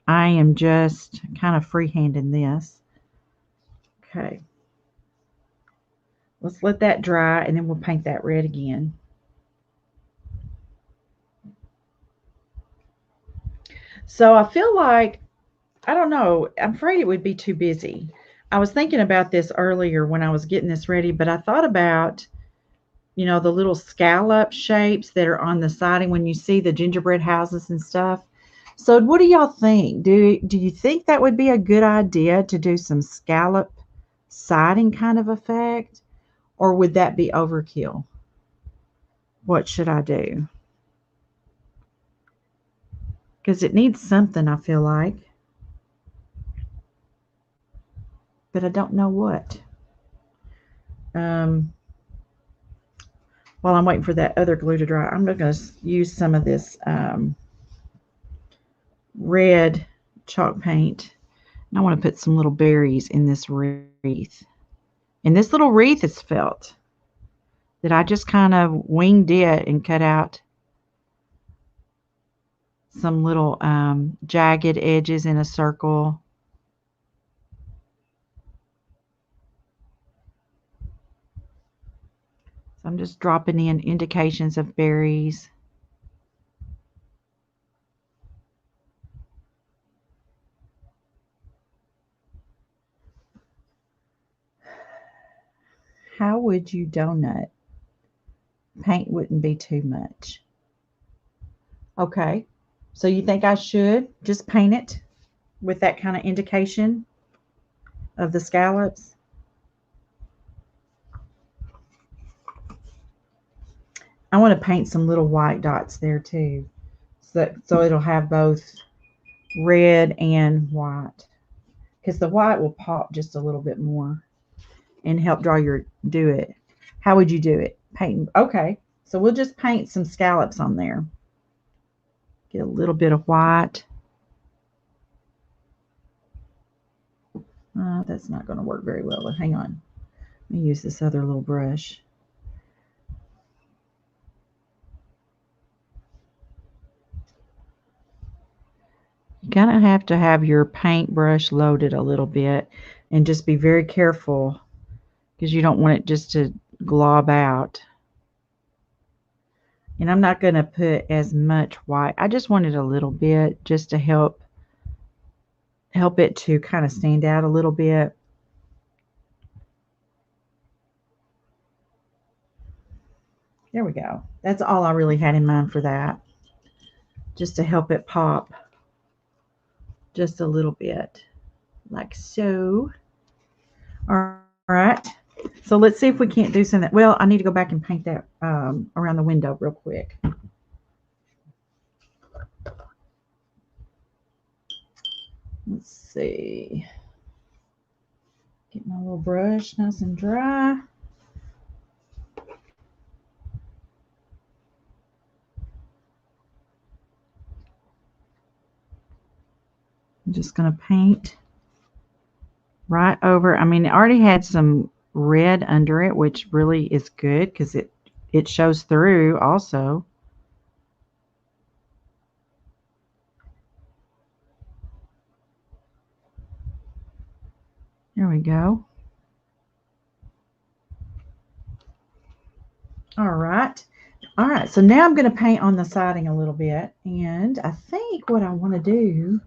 I am just kind of freehanding this. Okay. Let's let that dry and then we'll paint that red again. So I feel like, I don't know, I'm afraid it would be too busy. I was thinking about this earlier when I was getting this ready, but I thought about, you know, the little scallop shapes that are on the siding when you see the gingerbread houses and stuff. So what do y'all think? Do you think that would be a good idea to do some scallop siding kind of effect? Or would that be overkill? What should I do? Because it needs something, I feel like. But I don't know what. While I'm waiting for that other glue to dry, I'm going to use some of this red chalk paint. And I want to put some little berries in this wreath. And this little wreath is felt that I just kind of winged it and cut out some little jagged edges in a circle. So I'm just dropping in indications of berries. How would you donut? Paint wouldn't be too much. Okay, So you think I should just paint it with that kind of indication of the scallops? I want to paint some little white dots there too. So it'll have both red and white. Because the white will pop just a little bit more and help do it. How would you do it? Paint. Okay. So we'll just paint some scallops on there. Get a little bit of white. That's not going to work very well. Hang on. Let me use this other little brush. You kind of have to have your paintbrush loaded a little bit and just be very careful because you don't want it just to glob out. And I'm not going to put as much white. I just wanted a little bit just to help it to kind of stand out a little bit. There we go. That's all I really had in mind for that. Just to help it pop just a little bit, like so. All right. So let's see if we can't do something. Well, I need to go back and paint that around the window real quick. Let's see. Get my little brush nice and dry. I'm just going to paint right over. I mean, it already had some red under it, which really is good because it shows through also. There we go. All right. All right. So now I'm going to paint on the siding a little bit. And I think what I want to do,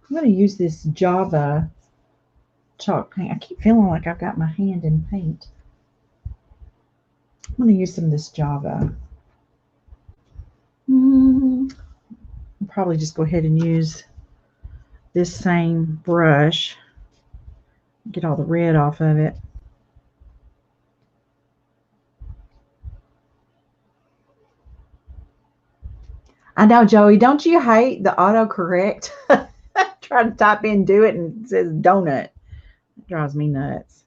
I'm going to use this Java chalk paint. I keep feeling like I've got my hand in paint. I'm going to use some of this Java. I'll probably just go ahead and use this same brush. Get all the red off of it. I know, Joey, don't you hate the autocorrect? Try to type in do it and it says donut. It drives me nuts.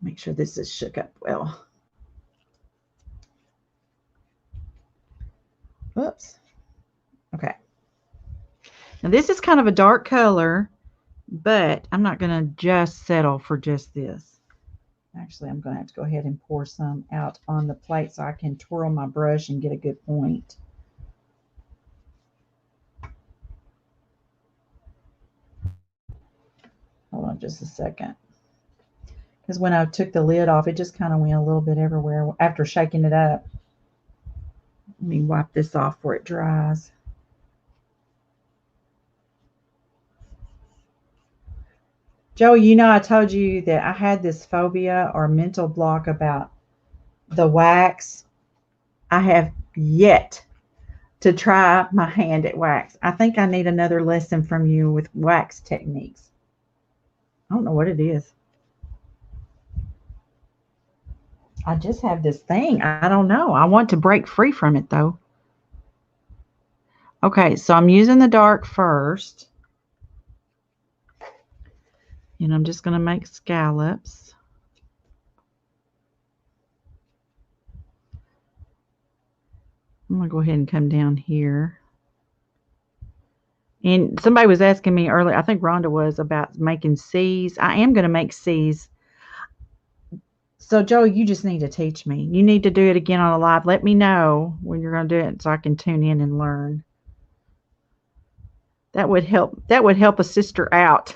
Make sure this is shook up well. Whoops. Okay. Now this is kind of a dark color, but I'm not going to just settle for just this. Actually, I'm going to have to go ahead and pour some out on the plate so I can twirl my brush and get a good point. Hold on just a second. Because when I took the lid off, it just kind of went a little bit everywhere after shaking it up. Let me wipe this off before it dries. Joey, you know I told you that I had this phobia or mental block about the wax. I have yet to try my hand at wax. I think I need another lesson from you with wax techniques. I don't know what it is. I just have this thing. I don't know. I want to break free from it though. Okay, so I'm using the dark first. And I'm just going to make scallops. I'm going to go ahead and come down here. And somebody was asking me earlier, I think Rhonda was, about making C's. I am going to make C's. So, Joey, you just need to teach me. You need to do it again on a live. Let me know when you're going to do it so I can tune in and learn. That would help. That would help a sister out.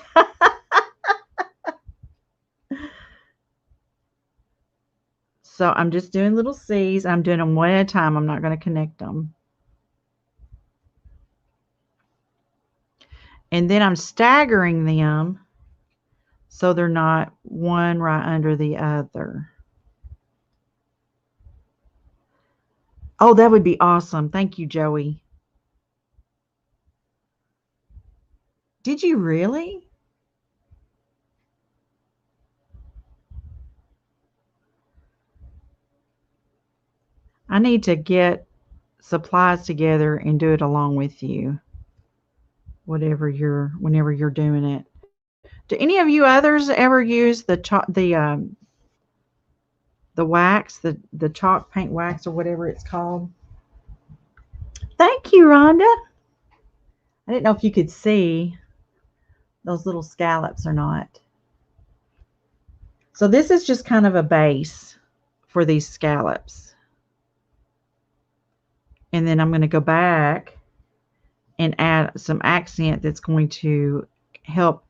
So I'm just doing little C's. I'm doing them one at a time. I'm not going to connect them. And then I'm staggering them so they're not one right under the other. Oh, that would be awesome. Thank you, Joey. Did you really? I need to get supplies together and do it along with you, whenever you're doing it. Do any of you others ever use the wax, the chalk paint wax or whatever it's called? Thank you, Rhonda. I didn't know if you could see those little scallops or not. So this is just kind of a base for these scallops. And then I'm going to go back and add some accent that's going to help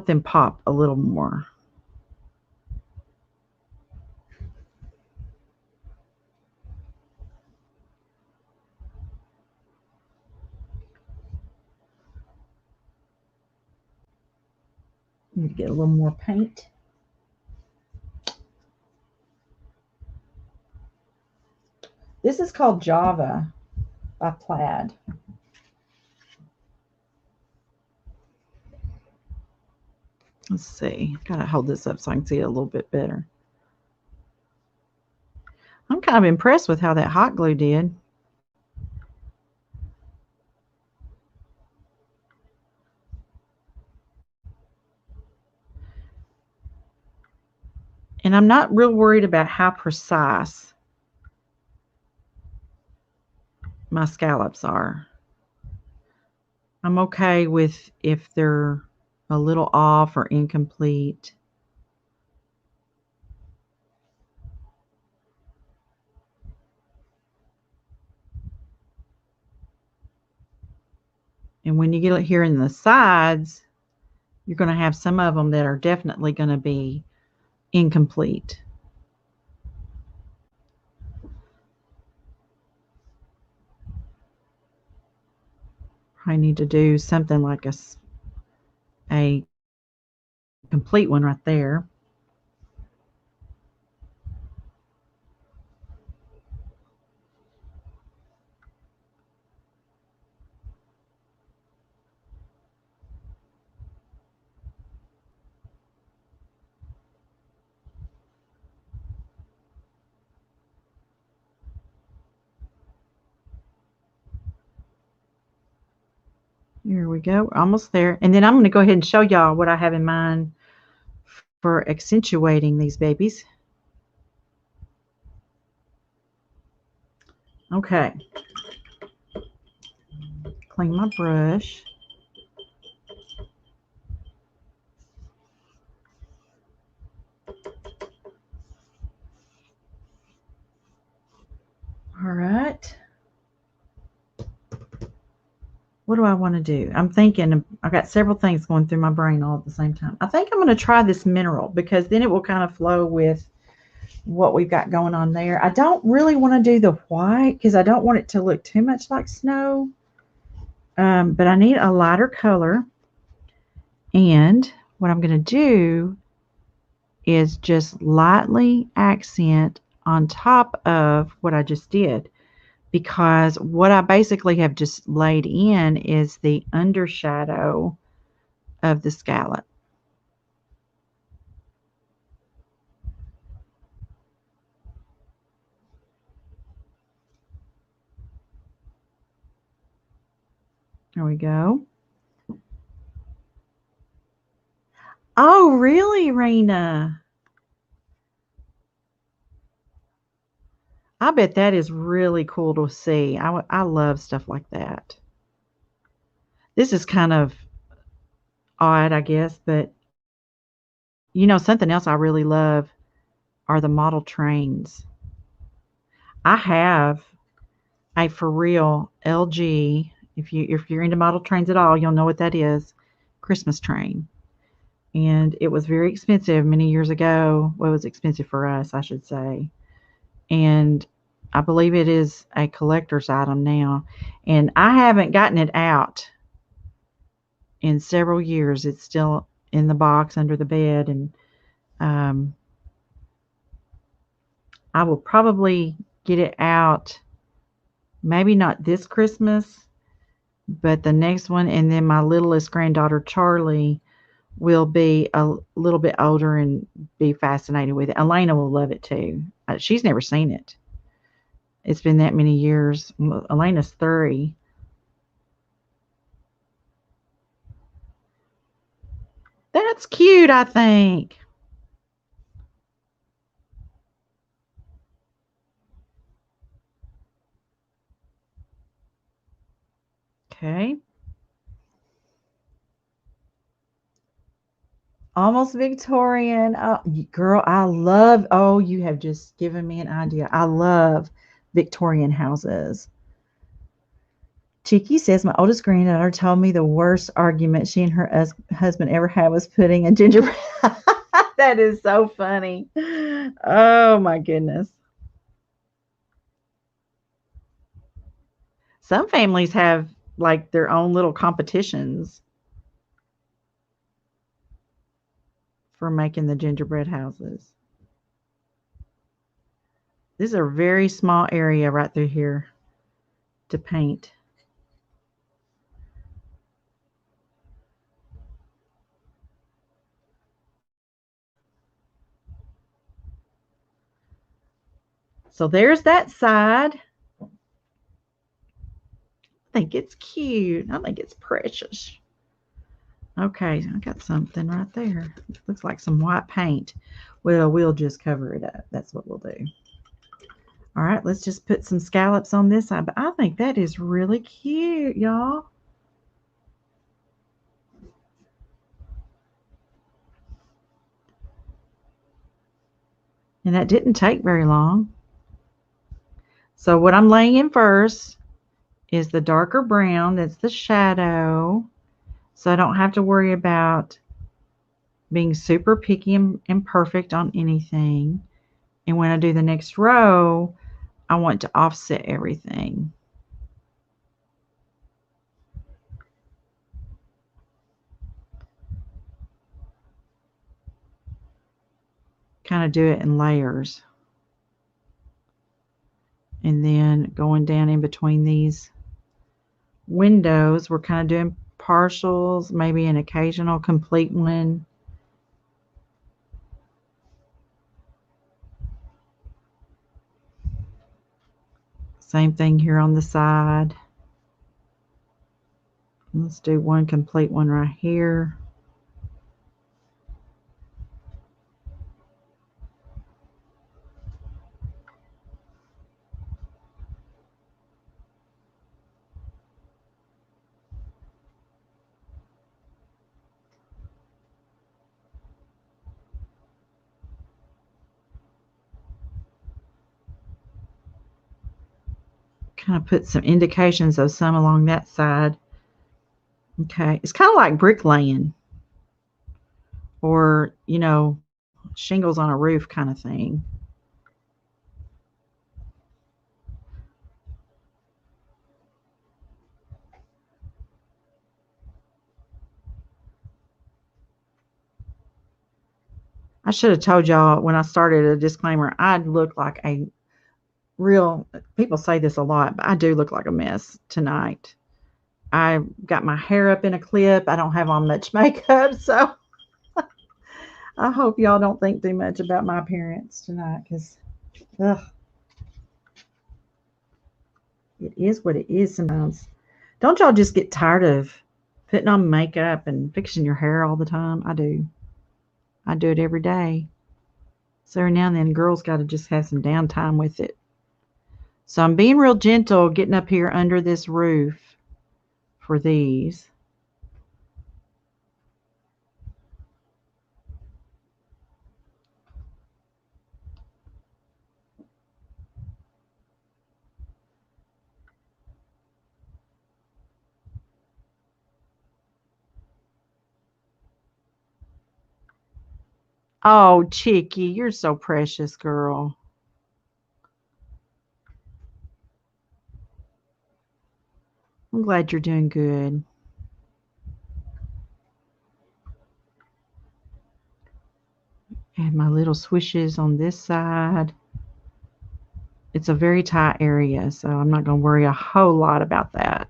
them pop a little more. Need to get a little more paint. This is called Java by Plaid. Let's see. Gotta hold this up so I can see it a little bit better. I'm kind of impressed with how that hot glue did. And I'm not real worried about how precise my scallops are. I'm okay with if they're a little off or incomplete. And when you get it here in the sides, you're going to have some of them that are definitely going to be incomplete. I need to do something like a complete one right there. Here we go, almost there. And then I'm going to go ahead and show y'all what I have in mind for accentuating these babies. Okay. Clean my brush. All right. What do I want to do? I'm thinking, I've got several things going through my brain all at the same time. I think I'm going to try this mineral because then it will kind of flow with what we've got going on there. I don't really want to do the white because I don't want it to look too much like snow. But I need a lighter color. And what I'm going to do is just lightly accent on top of what I just did. Because what I basically have just laid in is the undershadow of the scallop. There we go. Oh, really, Rena? I bet that is really cool to see. I love stuff like that. This is kind of odd, I guess, but something else I really love are the model trains. I have a for real LG. If you're into model trains at all, you'll know what that is. Christmas train. And it was very expensive many years ago. Well, it was expensive for us, I should say. And I believe it is a collector's item now. And I haven't gotten it out in several years. It's still in the box under the bed. And I will probably get it out. Maybe not this Christmas, but the next one. And then my littlest granddaughter, Charlie, will be a little bit older and be fascinated with it. Elena will love it too. She's never seen it. It's been that many years. Elena's 3. That's cute, I think. Okay. Almost Victorian. Oh, girl, I love, oh, you have just given me an idea. I love Victorian houses. Cheeky says my oldest granddaughter told me the worst argument she and her husband ever had was putting a gingerbread. That is so funny. Oh my goodness. Some families have like their own little competitions for making the gingerbread houses. This is a very small area right through here to paint. So there's that side. I think it's cute. I think it's precious. Okay, I got something right there. Looks like some white paint. Well, we'll just cover it up. That's what we'll do. All right, let's just put some scallops on this side. But I think that is really cute, y'all. And that didn't take very long. So what I'm laying in first is the darker brown. That's the shadow. So I don't have to worry about being super picky and perfect on anything. And when I do the next row, I want to offset everything. Kind of do it in layers. And then going down in between these windows, we're kind of doing partials, maybe an occasional complete one. Same thing here on the side. Let's do one complete one right here. Kind of put some indications of some along that side. Okay, it's kind of like bricklaying or, shingles on a roof kind of thing. I should have told y'all when I started a disclaimer, I'd look like a real, people say this a lot, but I do look like a mess tonight. I got my hair up in a clip. I don't have on much makeup, so I hope y'all don't think too much about my appearance tonight because it is what it is sometimes. Don't y'all just get tired of putting on makeup and fixing your hair all the time? I do. I do it every day. So every now and then, girls got to just have some downtime with it. So I'm being real gentle getting up here under this roof for these. Oh, Chicky, you're so precious, girl. I'm glad you're doing good. Add my little swishes on this side. it's a very tight area, so I'm not going to worry a whole lot about that.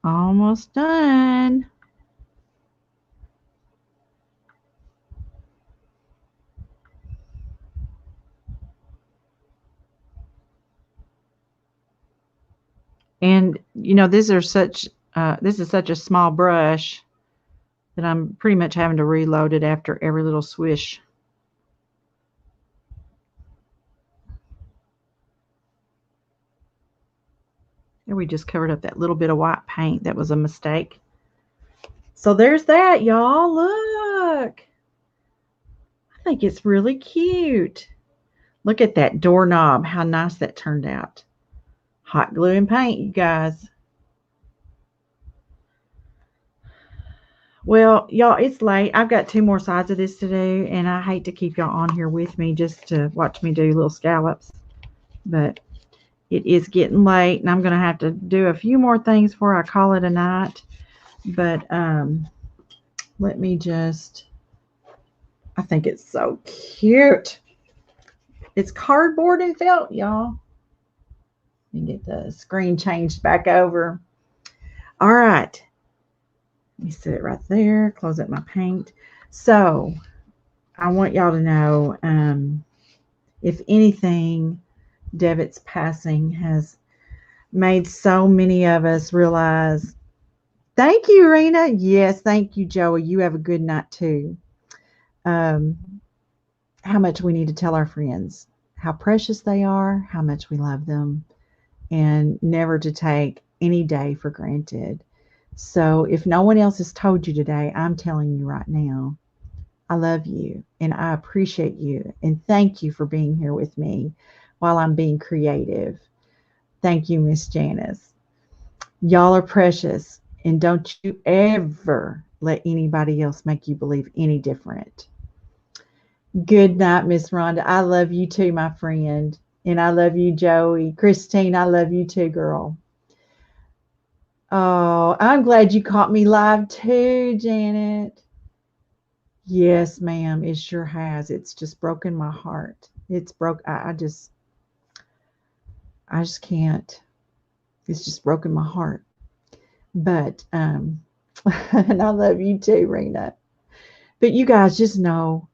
Almost done. And you know, this is such a small brush that I'm pretty much having to reload it after every little swish. There, we just covered up that little bit of white paint. That was a mistake. So there's that, y'all. Look. I think it's really cute. Look at that doorknob. How nice that turned out. Hot glue and paint, you guys. Well, y'all, it's late. I've got 2 more sides of this to do, and I hate to keep y'all on here with me just to watch me do little scallops. But it is getting late, and I'm going to have to do a few more things before I call it a night. But let me just, I think it's so cute. It's cardboard and felt, y'all. Let me get the screen changed back over. All right. Let me set it right there. Close up my paint. So I want y'all to know, if anything, Devitt's passing has made so many of us realize. Thank you, Rena. Yes, thank you, Joey. You have a good night too. How much we need to tell our friends how precious they are, how much we love them, and never to take any day for granted. So if no one else has told you today, I'm telling you right now, I love you and I appreciate you. And thank you for being here with me while I'm being creative. Thank you, Miss Janice. Y'all are precious. And don't you ever let anybody else make you believe any different. Good night, Miss Rhonda. I love you too, my friend. And I love you, Joey. Christine, I love you too, girl. Oh, I'm glad you caught me live too, Janet. Yes, ma'am, it sure has. It's just broken my heart. It's broke. I just can't. It's just broken my heart. But and I love you too, Rena. But you guys just know,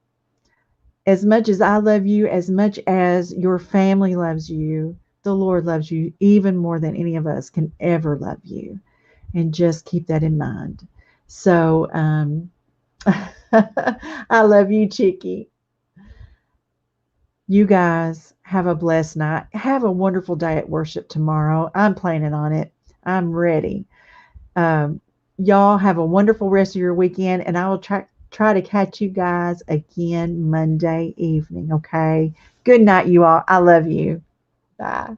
as much as I love you, as much as your family loves you, the Lord loves you even more than any of us can ever love you. And just keep that in mind. So I love you, Chicky. You guys have a blessed night. Have a wonderful day at worship tomorrow. I'm planning on it. I'm ready. Y'all have a wonderful rest of your weekend, and I will try to catch you guys again Monday evening, okay? Good night, you all. I love you. Bye.